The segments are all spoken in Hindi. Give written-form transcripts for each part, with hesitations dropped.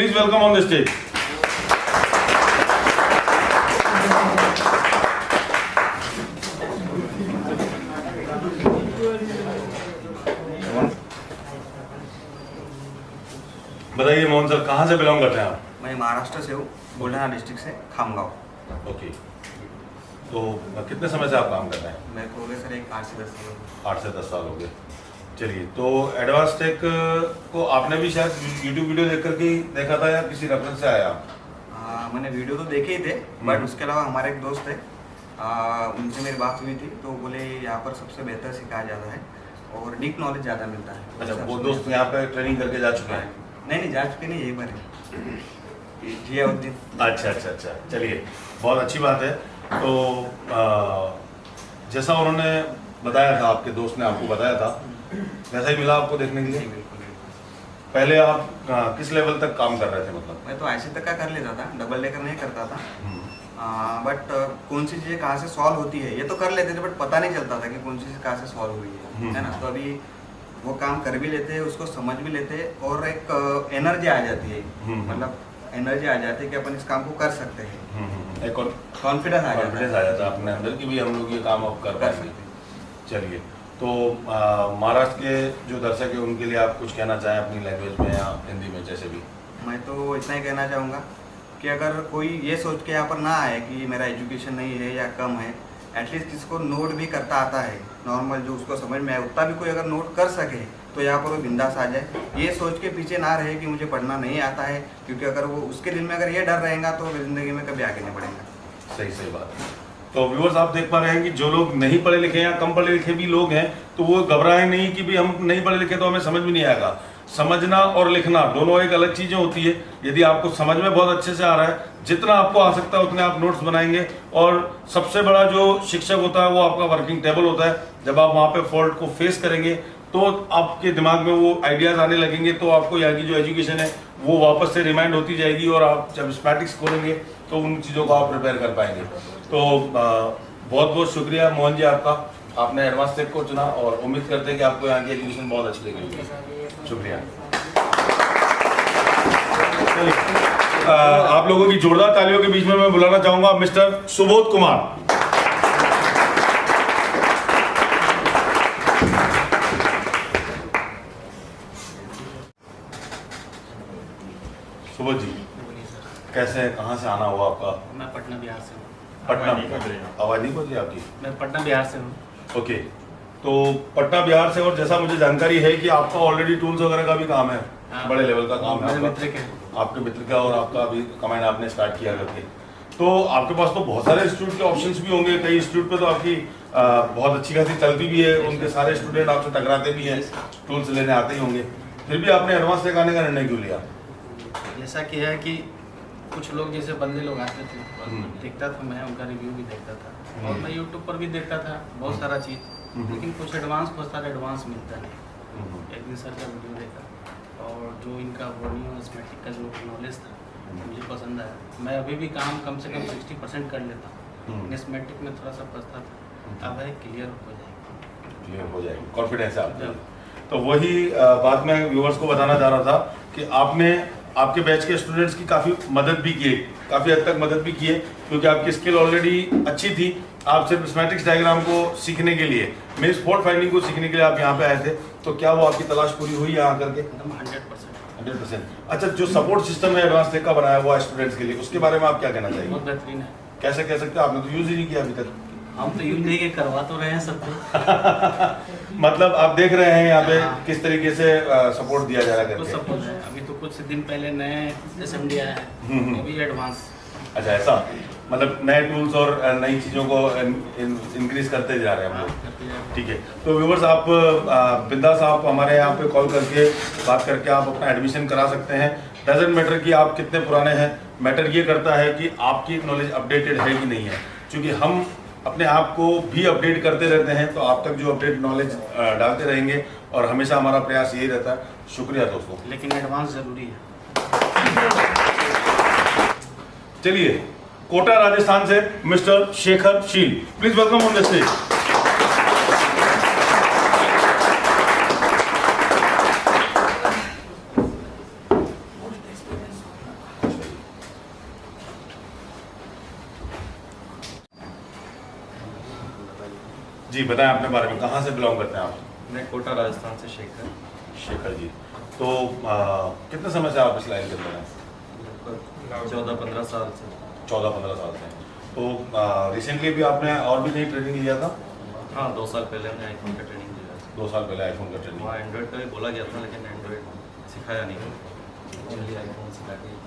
Please welcome on the stage. बताइए मोहन सर, कहाँ से बिलोंग करते हैं आप? मैं महाराष्ट्र से हूँ, बुलढाना डिस्ट्रिक्ट से, खामगांव। ओके, तो कितने समय से आप काम कर रहे हैं? मेरे को हो गए सर एक 8 से 10 साल। 8 से 10 साल हो गए। चलिए, तो एडवांस टेक को आपने भी शायद यूट्यूब वीडियो देख कर के देखा था या किसी रेफरेंस से आया? मैंने वीडियो तो देखे ही थे, बट उसके अलावा हमारे एक दोस्त है, उनसे मेरी बात हुई थी, तो बोले यहाँ पर सबसे बेहतर सिखाया जाता है और डीप नॉलेज ज़्यादा मिलता है। अच्छा, वो दोस्त यहाँ पे ट्रेनिंग करके जा चुके हैं? नहीं, जा चुके नहीं, यही पर है जियाउद्दीन। अच्छा, चलिए, बहुत अच्छी बात है। तो जैसा उन्होंने बताया था, आपके दोस्त ने आपको बताया था, वैसा ही मिला आपको देखने के लिए? बिल्कुल। पहले आप किस लेवल तक काम कर रहे थे? मतलब मैं तो ऐसे तक का कर लेता था, डबल डेकर नहीं करता था, बट कौन सी चीज़ें कहाँ से सॉल्व होती है ये तो कर लेते थे, बट पता नहीं चलता था कि कौन सी चीज़ कहाँ से सॉल्व हुई है ना। तो अभी वो काम कर भी लेते हैं, उसको समझ भी लेते हैं और एक एनर्जी आ जाती है, मतलब एनर्जी आ जाती है कि अपन इस काम को कर सकते हैं, एक कॉन्फिडेंस आ जाता है अपने अंदर की भी हम लोग ये काम अब कर सकते हैं। चलिए, तो महाराष्ट्र के जो दर्शक है उनके लिए आप कुछ कहना चाहें अपनी लैंग्वेज में या हिंदी में, जैसे भी? मैं तो इतना ही कहना चाहूँगा कि अगर कोई ये सोच के यहाँ पर ना आए कि मेरा एजुकेशन नहीं है या कम है, एटलीस्ट जिसको नोट भी करता आता है, नॉर्मल जो उसको समझ में आए उतना भी कोई अगर नोट कर सके तो यहाँ पर वो बिंदास आ जाए। ये सोच के पीछे ना रहे कि मुझे पढ़ना नहीं आता है, क्योंकि अगर वो उसके दिल में अगर ये डर रहेगा तो ज़िंदगी में कभी आगे नहीं बढ़ेगा। सही बात है। तो व्यूअर्स, आप देख पा रहे हैं कि जो लोग नहीं पढ़े लिखे या कम पढ़े लिखे भी लोग हैं, तो वो घबराएं नहीं कि भी हम नहीं पढ़े लिखे तो हमें समझ भी नहीं आएगा। समझना और लिखना दोनों एक अलग चीज़ें होती है। यदि आपको समझ में बहुत अच्छे से आ रहा है, जितना आपको आ सकता है उतने आप नोट्स बनाएंगे, और सबसे बड़ा जो शिक्षक होता है वो आपका वर्किंग टेबल होता है। जब आप वहाँ पे फॉल्ट को फेस करेंगे तो आपके दिमाग में वो आइडियाज़ आने लगेंगे, तो आपको यहाँ की जो एजुकेशन है वो वापस से रिमाइंड होती जाएगी, और आप जब स्टैटिक्स खोलेंगे तो उन चीज़ों को आप प्रिपेयर कर पाएंगे। तो बहुत बहुत शुक्रिया मोहन जी आपका, आपने एडवांस टेक को चुना, और उम्मीद करते हैं कि आपको यहाँ की एजुकेशन बहुत अच्छी लगेगी। शुक्रिया। आप लोगों की जोरदार तालियों के बीच में मैं बुलाना चाहूंगा मिस्टर सुबोध कुमार। सुबोध जी, कैसे हैं, कहाँ से आना हुआ आपका? मैं पटना बिहार से हूँ। पटना, आवाज नहीं बदली आपकी? मैं पटना बिहार से हूँ। ओके, तो पटना बिहार से, और जैसा मुझे जानकारी है कि आपका ऑलरेडी टूल्स वगैरह का भी काम है, बड़े लेवल का काम है आपके मित्र का, और आपका अभी कमांड आपने स्टार्ट किया करके। तो आपके पास तो बहुत सारे इंस्टीट्यूट के ऑप्शंस भी होंगे, कई इंस्टीट्यूट पे तो आपकी बहुत अच्छी खासी चलती भी है, उनके सारे स्टूडेंट आपसे टकराते भी हैं, टूल्स लेने आते ही होंगे, फिर भी आपने एडवांस टेक आने का निर्णय क्यों लिया? जैसा कि है कि कुछ लोग जैसे बंदे लोग आते थे, देखता था मैं, उनका रिव्यू भी देखता था, और मैं यूट्यूब पर भी देखता था बहुत सारा चीज़, लेकिन कुछ एडवांस बहुत सारा एडवांस मिलता नहीं। एक दिन सर का वीडियो देखा, और जो इनका बॉडी और स्मेटिक का जो नॉलेज था मुझे पसंद आया। मैं अभी भी काम कम से कम 60% कर लेता हूँ, स्मेटिक में थोड़ा सा फंसता था, अब है क्लियर हो जाएगी, कॉन्फिडेंस है आपका। तो वही बात मैं व्यूअर्स को बताना चाह रहा था कि आपने आपके बैच के स्टूडेंट्स की काफ़ी मदद भी की है, काफ़ी हद तक मदद भी की है, क्योंकि आपकी स्किल ऑलरेडी अच्छी थी। आप सिर्फ स्मेटिक्स डायग्राम को सीखने के लिए, मेरी स्पॉट फाइंडिंग को सीखने के लिए आप यहाँ पे आए थे, तो क्या वो आपकी तलाश पूरी हुई यहाँ करके? 100%। अच्छा, जो सपोर्ट सिस्टम है एडवांस टेक का बनाया हुआ स्टूडेंट्स के लिए, उसके बारे में आप क्या कहना चाहिए? बहुत बेहतरीन है। कैसे कह सकते हैं, आपने तो यूज ही नहीं किया अभी तक। हम तो यूज नहीं करवा तो रहे हैं सबको। मतलब आप देख रहे हैं यहाँ पे किस तरीके से सपोर्ट दिया जा रहा है? सपोर्ट है। अभी तो कुछ दिन पहले नए SMD आया है, वो भी एडवांस। अच्छा, ऐसा मतलब नए टूल्स और नई चीज़ों को इंक्रीज करते जा रहे हैं हम लोग। ठीक है, तो व्यूवर्स, आप बिंदास आप हमारे यहाँ पे कॉल करके बात करके आप अपना एडमिशन करा सकते हैं। डजेंट मैटर कि आप कितने पुराने हैं, मैटर ये करता है कि आपकी नॉलेज अपडेटेड है कि नहीं है, क्योंकि हम अपने आप को भी अपडेट करते रहते हैं, तो आप तक जो अपडेट नॉलेज डालते रहेंगे, और हमेशा हमारा प्रयास यही रहता है। शुक्रिया दोस्तों, लेकिन एडवांस जरूरी है। चलिए, कोटा राजस्थान से mister Shekhar Sheel, please welcome on the stage. जी बताएं अपने बारे में, कहाँ से बिलोंग करते हैं आप? मैं कोटा राजस्थान से शेखर। शेखर जी, तो कितने समय से आप इस लाइन के अंदर हैं? लगभग 14-15 साल से। 14-15 साल से। तो रिसेंटली भी आपने और भी नई ट्रेनिंग लिया था? हाँ, 2 साल पहले हमने आईफोन का ट्रेनिंग दिया। 2 साल पहले आईफोन का ट्रेनिंग। वहाँ एंड्रॉयड का भी बोला गया था, लेकिन एंड्रॉयड सिखाया नहीं। जल्दी आईफोन सिखा के।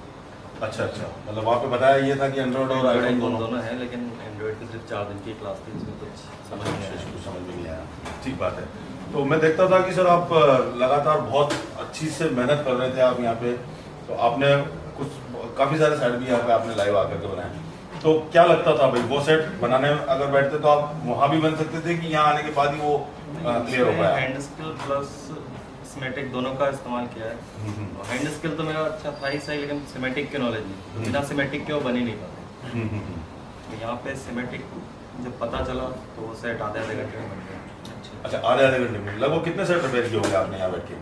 अच्छा, मतलब वहाँ पे बताया ये था कि एंड्रॉयड और आईफोन दोनों है, लेकिन एंड्रॉयड की सिर्फ 4 दिन की क्लास थी, इसमें कुछ समझ नहीं आया। कुछ समझ में नहीं आया। ठीक बात है। तो मैं देखता था कि सर आप लगातार बहुत अच्छी से मेहनत कर रहे थे आप यहाँ पे, तो आपने कुछ काफ़ी सारे सेट भी यहाँ पे आपने लाइव आकर के बनाए। तो क्या लगता था भाई, वो सेट बनाने में अगर बैठते तो आप वहाँ भी बन सकते थे कि यहाँ आने के बाद ही वो क्लियर हो पाया? हैंड स्किल प्लस सिमेटिक दोनों का इस्तेमाल किया है। हैंड स्किल तो मेरा अच्छा था ही सही, लेकिन सिमेटिक की नॉलेज नहीं, तो बिना सिमेटिक के वो बन ही नहीं पाते। तो यहाँ पे सिमेटिक जब पता चला तो वो सेट आधे घंटे में बन गया। अच्छा, आधे घंटे में लगभग कितने सेट रिपेयर किए होंगे आपने यहाँ बैठ के?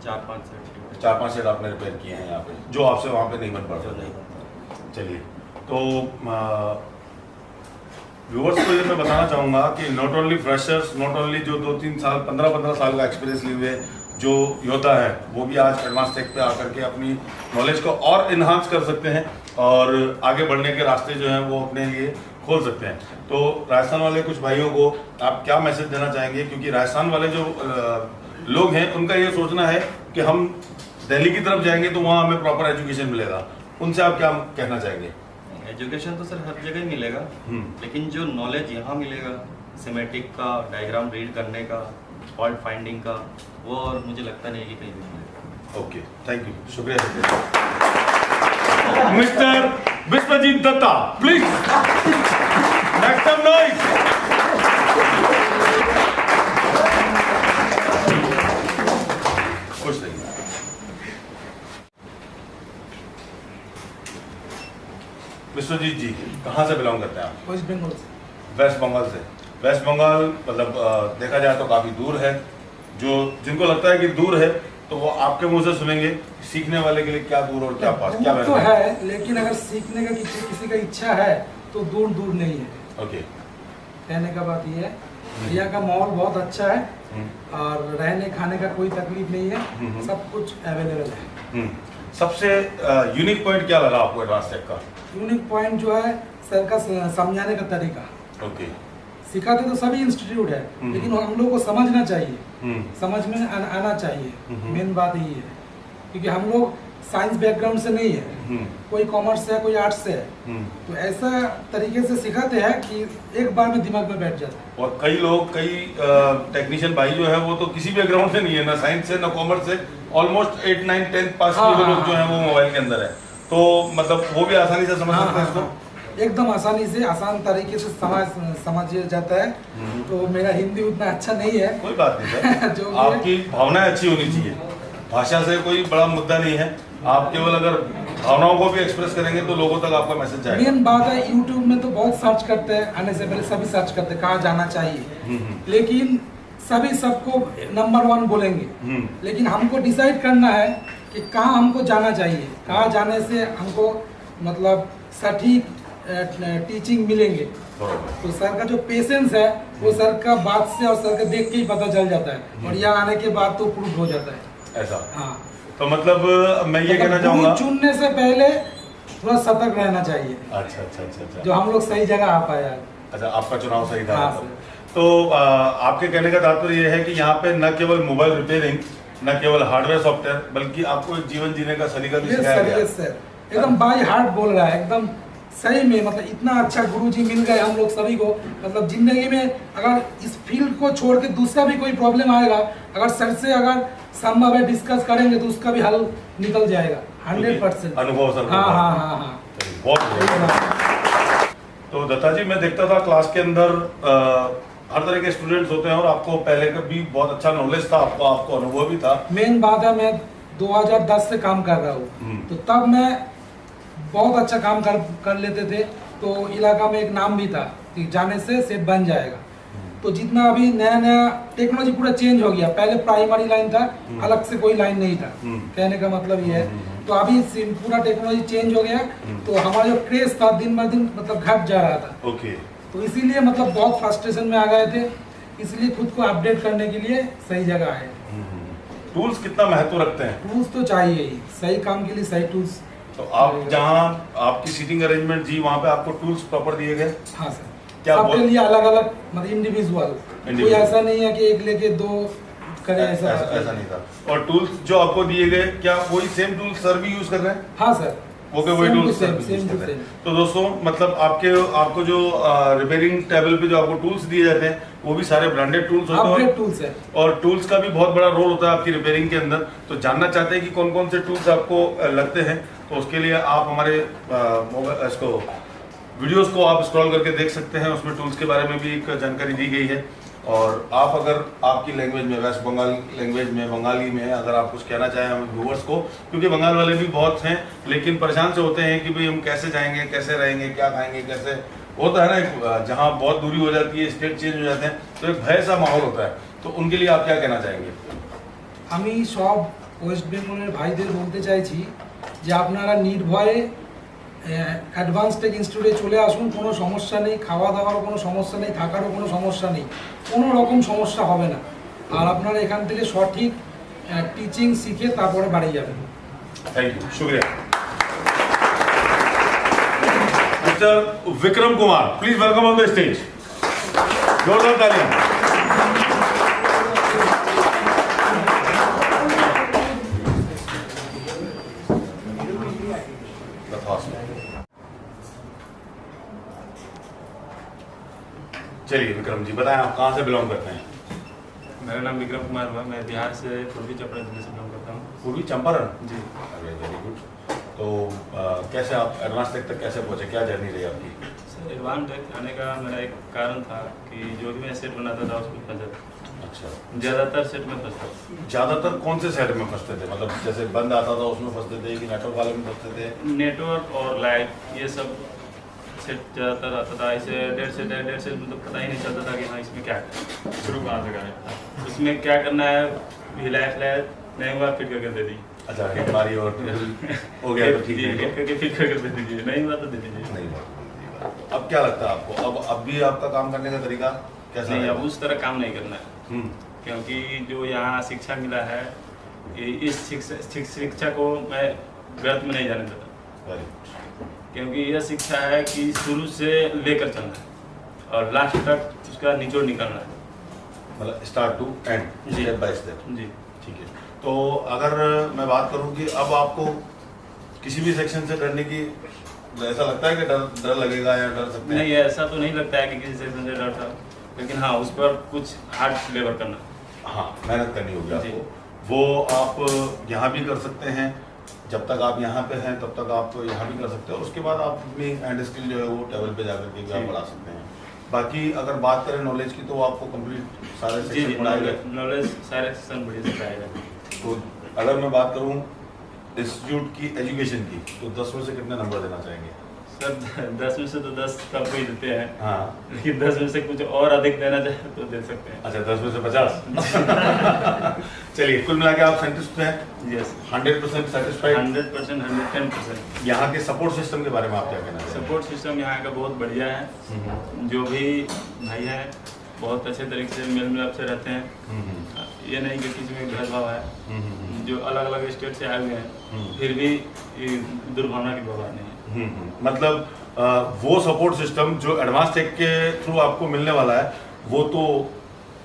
4-5 सेट। 4-5 सेट आपने रिपेयर किए हैं यहाँ पे, जो आपसे वहाँ पे नहीं बन पाते थे। चलिए, तो व्यूअर्स को ये मैं बताना चाहूँगा कि not only freshers, not only जो 2-3 साल 15-15 साल का एक्सपीरियंस लिए हुए जो योद्धा है, वो भी आज एडवांस टेक पे आकर के अपनी नॉलेज को और इन्हांस कर सकते हैं और आगे बढ़ने के रास्ते जो हैं वो अपने लिए खोल सकते हैं। तो राजस्थान वाले कुछ भाइयों को आप क्या मैसेज देना चाहेंगे? क्योंकि राजस्थान वाले जो लोग हैं उनका ये सोचना है कि हम दिल्ली की तरफ जाएंगे तो वहाँ हमें प्रॉपर एजुकेशन मिलेगा, उनसे आप क्या कहना चाहेंगे? एजुकेशन तो सर हर जगह ही मिलेगा, लेकिन जो नॉलेज यहाँ मिलेगा सिमेटिक का, डायग्राम रीड करने का, फॉल्ट फाइंडिंग का, वो और मुझे लगता नहीं कि कहीं भी मिलेगा। ओके, थैंक यू, शुक्रिया। Mister Vishwajit Datta, please make some noise. खुश रहिए। विश्वजीत जी कहाँ से बिलोंग करते हैं आप? वेस्ट बंगाल से। वेस्ट बंगाल से। वेस्ट बंगाल मतलब देखा जाए तो काफ़ी दूर है। जो जिनको लगता है कि दूर है तो वो आपके मुंह से सुनेंगे सीखने वाले के लिए क्या दूर और क्या पास, क्या तो है, लेकिन अगर सीखने का किसी का इच्छा है तो दूर दूर नहीं है। ओके, कहने का बात ये है, यहाँ का माहौल बहुत अच्छा है और रहने खाने का कोई तकलीफ नहीं है, सब कुछ अवेलेबल है। सबसे यूनिक पॉइंट क्या लगा आपको एडवांस टेक का? यूनिक पॉइंट जो है सर का समझाने का तरीका। ओके, सिखाते तो सभी इंस्टीट्यूट है, लेकिन हम लोग को समझना चाहिए, समझ में आना चाहिए। मेन बात यही है, क्योंकि हम लोग साइंस बैकग्राउंड से नहीं है, कोई कॉमर्स से है, कोई आर्ट्स से है, तो ऐसा तरीके से सिखाते हैं कि एक बार में दिमाग में बैठ जाता है। और कई लोग, कई टेक्नीशियन भाई जो है वो तो किसी बैकग्राउंड से नहीं है, ना साइंस से ना कॉमर्स से, ऑलमोस्ट 8, 9, 10 पास किए लोग जो है वो मोबाइल के अंदर है, तो मतलब वो भी आसानी से समझ सकते हैं इसको। एकदम आसानी से, आसान तरीके से समझ जाता है। तो मेरा हिंदी उतना अच्छा नहीं है, कोई बात नहीं सर। जो आपकी भावनाएं अच्छी होनी चाहिए, भाषा से कोई बड़ा मुद्दा नहीं है। आप केवल अगर भावनाओं को भी एक्सप्रेस करेंगे तो लोगों तक आपका मैसेज जाएगा। मेन बात है, यूट्यूब में तो बहुत सर्च करते हैं, आने से पहले सभी सर्च करते हैं कहाँ जाना चाहिए, लेकिन सभी सबको नंबर 1 बोलेंगे, लेकिन हमको डिसाइड करना है कि कहाँ हमको जाना चाहिए, कहाँ जाने से हमको मतलब सटीक टीचिंग मिलेंगे। तो सर का जो पेशेंस है वो सर का बात से और सर का देख के ही पता चल जाता है, और यहाँ आने के बाद तो प्रूफ हो जाता है। ऐसा? हाँ, तो मतलब मैं ये कहना चाहूँगा, चुनने से पहले थोड़ा सतर्क रहना चाहिए। अच्छा। जो हम लोग सही जगह आ पाए। अच्छा, आपका चुनाव सही था। हाँ, तो आपके कहने का तात्पर्य यह है कि यहाँ पे न केवल मोबाइल रिपेयरिंग, न केवल हार्डवेयर सॉफ्टवेयर, बल्कि आपको एक जीवन जीने का सलीका भी सिखाया गया। सर एकदम बाई हार्ट बोल रहा है, एकदम सही में, मतलब इतना अच्छा गुरुजी मिल गए हम लोग सभी को। मतलब जिंदगी में अगर इस फील्ड को छोड़ के दूसरा भी कोई प्रॉब्लम आएगा, अगर सर से अगर संभव है डिस्कस करेंगे तो उसका भी हल निकल जाएगा 100%। अनुभव सर। हाँ। बहुत बढ़िया। तो दत्ता जी, मैं देखता था क्लास के अंदर हर तरह के स्टूडेंट्स होते हैं और आपको पहले का भी बहुत अच्छा नॉलेज था, आपको अनुभव भी था। मेन बात है, मैं 2010 से काम कर रहा हूँ, तो तब मैं बहुत अच्छा काम कर लेते थे, तो इलाका में एक नाम भी था कि जाने से सेट बन जाएगा। तो जितना अभी नया टेक्नोलॉजी पूरा चेंज हो गया, पहले प्राइमरी लाइन था, अलग से कोई लाइन नहीं था। कहने का मतलब ये है, तो अभी पूरा टेक्नोलॉजी चेंज हो गया, तो हमारा जो क्रेज था दिन ब दिन मतलब घट जा रहा था। ओके। तो इसीलिए मतलब बहुत फ्रस्ट्रेशन में आ गए थे, इसलिए खुद को अपडेट करने के लिए सही जगह है। टूल्स कितना महत्व रखते हैं? टूल्स तो चाहिए ही, सही काम के लिए सही टूल्स। तो आप जहाँ आपकी सीटिंग अरेंजमेंट जी वहाँ पे आपको टूल्स प्रॉपर दिए गए? हाँ सर, क्या सबके बोल- लिए अलग अलग, मतलब इंडिविजुअल, कोई ऐसा नहीं है कि एक लेके दो करे, ऐसा नहीं था। और टूल्स जो आपको दिए गए, क्या वही सेम टूल्स सर भी यूज कर रहे हैं? हाँ सर, वो के वही Same to tools same, use same कर to रहे हैं। same। तो दोस्तों मतलब आपको जो रिपेयरिंग टेबल पे जो आपको टूल्स दिए जाते हैं वो भी सारे ब्रांडेड टूल्स होते हैं अपडेट टूल्स है। और टूल्स का भी बहुत बड़ा रोल होता है आपकी रिपेयरिंग के अंदर। तो जानना चाहते हैं कि कौन कौन से टूल्स आपको लगते हैं, तो उसके लिए आप हमारे इसको वीडियोस को आप स्क्रॉल करके देख सकते हैं, उसमें टूल्स के बारे में भी एक जानकारी दी गई है। और आप अगर आपकी लैंग्वेज में, वेस्ट बंगाल लैंग्वेज में, बंगाली में अगर आप कुछ कहना चाहें हम व्यूअर्स को, क्योंकि बंगाल वाले भी बहुत हैं लेकिन परेशान से होते हैं कि भाई हम कैसे जाएंगे, कैसे रहेंगे, क्या खाएंगे, कैसे होता है ना, एक जहाँ बहुत दूरी हो जाती है, स्टेट चेंज हो जाते हैं, तो एक भय सा माहौल होता है। तो उनके लिए आप क्या कहना चाहेंगे? আমি সব ওয়েস্ট বেঙ্গলের ভাইদের বলতে চাইছি যে আপনারা নির্ভয়ে অ্যাডভান্স টেক ইনস্টিটিউটে চলে আসুন, কোনো সমস্যা নেই, খাওয়া দাওয়ারও কোনো সমস্যা নেই, থাকারও কোনো সমস্যা নেই, কোনো রকম সমস্যা হবে না। আর আপনারা এখান থেকে সঠিক টিচিং শিখে তারপরে বাড়ি যাবেন। थैंक यू, शुक्रिया। Mister Vikram Kumar, please welcome on the stage. जोरदार तालियां। चलिए विक्रम जी बताएं, आप कहाँ से बिलोंग करते हैं? मेरा नाम विक्रम कुमार हुआ, मैं बिहार से पूर्वी चंपारण जिले से बिलोंग करता हूँ। पूर्वी चंपारण? जी। Very good. तो कैसे आप एडवांस टेक तक कैसे पहुंचे, क्या जर्नी रही आपकी? सर एडवांस टेक आने का मेरा एक कारण था कि जो भी मैं सेट बनाता था उसमें फंसा था। अच्छा, ज़्यादातर सेट में फंसता था। ज्यादातर कौन से सेट में फंसते थे? मतलब जैसे बंद आता था उसमें फंसते थे कि नेटवर्क वाले में फंसते थे? नेटवर्क और लाइट ये सब सेट ज़्यादातर आता था। ऐसे डेढ़ से मतलब पता ही नहीं चलता था कि हाँ इसमें क्या है, शुरू कहाँ से करें, इसमें क्या करना है, हिलाया नहीं हुआ फिट करके दे दी। अच्छा, हमारी और हो गया तो ठीक है, हिट करके फिट करके दे दीजिए, नहीं हुआ तो दे दीजिए। नहीं बात। अब क्या लगता है आपको, अब भी आपका काम करने का तरीका कैसा नहीं, रहेगा? अब उस तरह काम नहीं करना है, हम्म, क्योंकि जो यहाँ शिक्षा मिला है इस शिक्षा को मैं व्यर्थ में नहीं जाने देता। very good। क्योंकि यह शिक्षा है कि शुरू से लेकर चलना है और लास्ट तक उसका निचोड़ निकलना है। मतलब स्टार्ट टू एंड, जी। Step by step. जी। ठीक है। तो अगर मैं बात करूं कि अब आपको किसी भी सेक्शन से डरने की ऐसा लगता है कि डर लगेगा या डर सकते हैं? नहीं, ऐसा तो नहीं लगता है कि किसी सेक्शन से डर था, लेकिन हाँ उस पर कुछ हार्ड लेबर करना। हाँ, मेहनत करनी होगी जी। आपको। वो आप यहाँ भी कर सकते हैं, जब तक आप यहाँ पे हैं तब तक आप यहाँ भी कर सकते हो, उसके बाद आप अपनी हैंड स्किल जो है वो टेबल पे जाकर के भी आप जी। बढ़ा सकते हैं। बाकी अगर बात करें नॉलेज की तो आपको कंप्लीट सारे जी सेक्शन पढ़ाए गए। नॉलेज सारे सेक्शन बढ़िया से पढ़ाए गए। तो अगर मैं बात करूं इंस्टीट्यूट की एजुकेशन की, तो 10 में से कितने नंबर देना चाहेंगे? सर 10 में से तो 10 सबको ही देते हैं, हाँ। लेकिन 10 में से कुछ और अधिक देना चाहे तो दे सकते हैं। अच्छा, 10 में से 50। चलिए, कुल मिला के आप संतुष्ट हैं? Yes, 100% satisfied? 100%, 110%। यहाँ के सपोर्ट सिस्टम के बारे में आप क्या कहना चाहेंगे? सपोर्ट सिस्टम यहाँ का बहुत बढ़िया है। जो भी भाई हैं बहुत अच्छे तरीके से मेल मिलाप से रहते हैं। ये नहीं कि किसी में भेदभाव है। जो अलग अलग स्टेट से आए हुए हैं फिर भी ये दुर्भावना की बात नहीं है। मतलब वो सपोर्ट सिस्टम जो एडवांस टेक के थ्रू आपको मिलने वाला है वो तो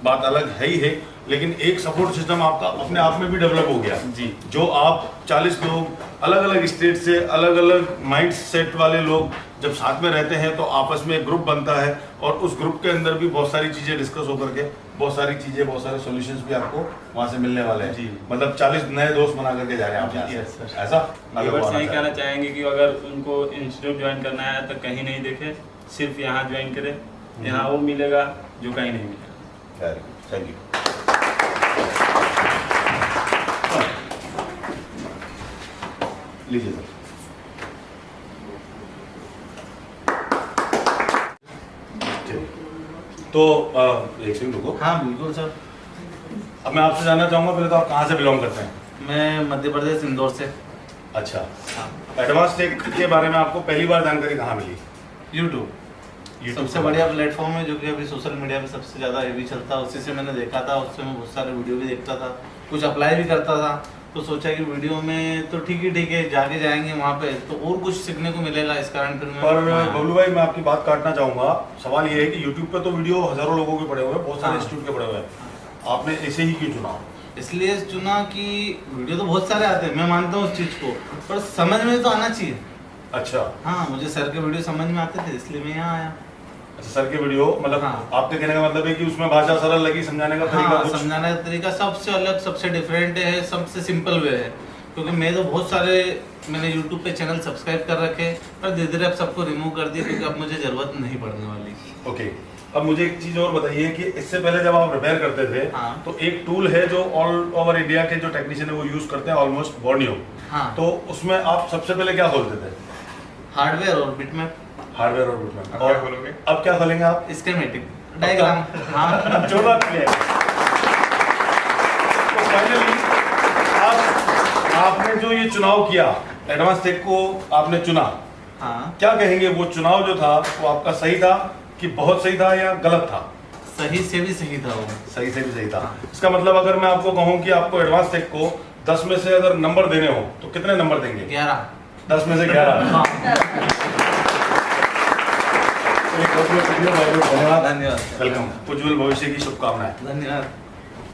बात अलग है ही है, लेकिन एक सपोर्ट सिस्टम आपका अपने आप में भी डेवलप हो गया जी। जो आप 40 लोग अलग अलग स्टेट से, अलग अलग माइंड सेट वाले लोग जब साथ में रहते हैं तो आपस में एक ग्रुप बनता है और उस ग्रुप के अंदर भी बहुत सारी चीज़ें डिस्कस होकर के बहुत सारी चीज़ें, बहुत सारे सॉल्यूशंस भी आपको वहाँ से मिलने वाले हैं। जी। मतलब 40 नए दोस्त बना करके जा रहे हैं आप यहाँ से। Yes, sir। ऐसा व्यूअर्स यही कहना चाहेंगे कि अगर उनको इंस्टीट्यूट ज्वाइन करना है तो कहीं नहीं देखे, सिर्फ यहाँ ज्वाइन करें। यहाँ वो मिलेगा जो कहीं नहीं मिलेगा। Very good, thank you. लीजिए सर। चलिए। तो एक सेकंड रुको। हाँ बिल्कुल सर। अब मैं आपसे जानना चाहूँगा पहले तो आप कहाँ से बिलोंग करते हैं? मैं मध्य प्रदेश इंदौर से। अच्छा, एडवांस टेक के बारे में आपको पहली बार जानकारी कहाँ मिली? यूट्यूब। सबसे बढ़िया प्लेटफॉर्म है जो कि अभी सोशल मीडिया पे सबसे ज़्यादा हेवी चलता है, उसी से मैंने देखा था, उससे मैं बहुत सारे वीडियो भी देखता था, कुछ अप्लाई भी करता था। तो सोचा कि वीडियो में तो ठीक है जाके जाएंगे वहाँ पे तो और कुछ सीखने को मिलेगा, इस कारण फिर मैं पर वहाँ आया। बबलू भाई मैं आपकी बात काटना चाहूंगा। सवाल ये है कि यूट्यूब पे तो वीडियो हजारों लोगों के पड़े हुए हैं, बहुत सारे हाँ। इंस्टीट्यूट के पड़े हुए हैं, आपने ऐसे ही क्यों चुना? इसलिए चुना कि वीडियो तो बहुत सारे आते हैं, मैं मानता हूँ उस चीज़ को, पर समझ में तो आना चाहिए। अच्छा हाँ, मुझे सर के वीडियो समझ में आते थे, इसलिए मैं यहाँ आया। अच्छा, सर के वीडियो मतलब हाँ। आपके कहने का मतलब है कि उसमें भाषा सरल लगी, समझाने का तरीका हाँ, कुछ समझाने का तरीका सबसे अलग, सबसे डिफरेंट है, सबसे सिंपल वे है। क्योंकि मैं तो बहुत सारे मैंने यूट्यूब पे चैनल सब्सक्राइब कर रखे, पर धीरे धीरे अब सबको रिमूव कर दिया क्योंकि अब मुझे ज़रूरत नहीं पड़ने वाली। ओके। अब मुझे एक चीज और बताइए कि इससे पहले जब आप रिपेयर करते थे हाँ। तो एक टूल है जो ऑल ओवर इंडिया के जो टेक्नीशियन है वो यूज करते हैं, ऑलमोस्ट बॉर्नियो। हाँ। तो उसमें आप सबसे पहले क्या खोलते थे? हार्डवेयर और बिटमैप, हार्डवेयर और बिटमैप। अब क्या खोलोगे? अब क्या खोलेंगे आप? Schematic, diagram. हाँ, जो बात क्लियर। तो फाइनली आपने जो ये चुनाव किया, एडवांस टेक को आपने चुना, हाँ, क्या कहेंगे वो चुनाव जो था वो आपका सही था कि बहुत सही था या गलत था? सही से भी सही था वो। सही से भी सही था। इसका मतलब अगर मैं आपको कहूं कि आपको एडवांस टेक को 10 में से अगर नंबर देने हो तो कितने नंबर देंगे? 11। 10 में से 11। हाँ, एक बहुत बहुत धन्यवाद। धन्यवाद। वेलकम। उज्जवल भविष्य की शुभकामनाएं। धन्यवाद।